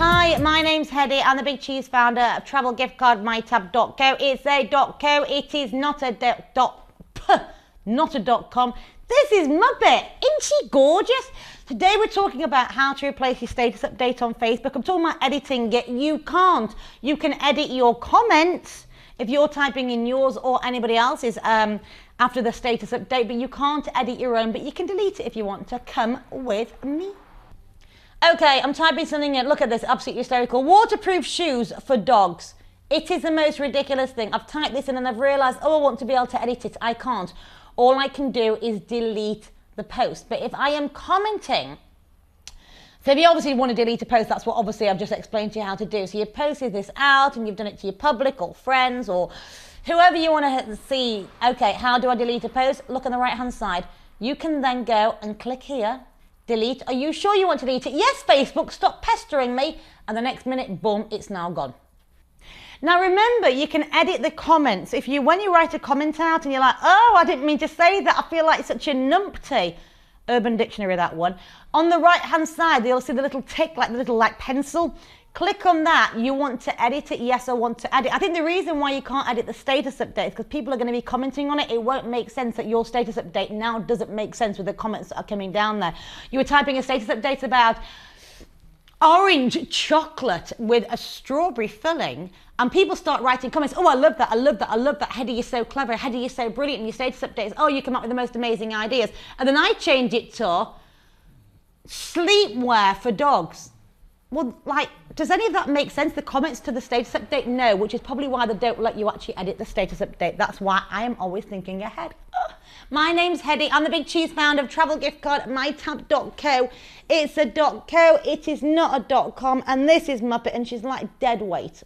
Hi, my name's Hedy. I'm the Big Cheese founder of travel gift card mytab.co. It's a .co. It is not a not a .com. This is Muppet. Isn't she gorgeous? Today we're talking about how to replace your status update on Facebook. I'm talking about editing it. You can't. You can edit your comments if you're typing in yours or anybody else's after the status update, but you can't edit your own, but you can delete it if you want to. Come with me. Okay, I'm typing something in. Look at this, absolutely hysterical. Waterproof shoes for dogs. It is the most ridiculous thing. I've typed this in and I've realized, oh, I want to be able to edit it. I can't. All I can do is delete the post. But if I am commenting, so if you obviously want to delete a post, that's what obviously I've just explained to you how to do. So you've posted this out and you've done it to your public or friends or whoever you want to see. Okay, how do I delete a post? Look on the right hand side. You can then go and click here. Delete. Are you sure you want to delete it? Yes, Facebook, stop pestering me. And the next minute, boom, it's now gone. Now remember, you can edit the comments. When you write a comment out and you're like, oh, I didn't mean to say that. I feel like such a numpty. Urban Dictionary, that one. On the right hand side, you'll see the little tick, like the little pencil. Click on that. You want to edit it? Yes, I want to edit. I think the reason why you can't edit the status update is because people are going to be commenting on it. It won't make sense that your status update now doesn't make sense with the comments that are coming down there. You were typing a status update about orange chocolate with a strawberry filling, and people start writing comments. Oh, I love that, I love that, I love that. Hedy, you're so clever. Hedy, you're so brilliant. And your status updates, oh, you come up with the most amazing ideas. And then I change it to sleepwear for dogs. Well, does any of that make sense? The comments to the status update? No, which is probably why they don't let you actually edit the status update. That's why I am always thinking ahead. My name's Hedy. I'm the Big Cheese founder of travel gift card mytab.co. It's a .co. It is not a .com. And this is Muppet, and she's like dead weight.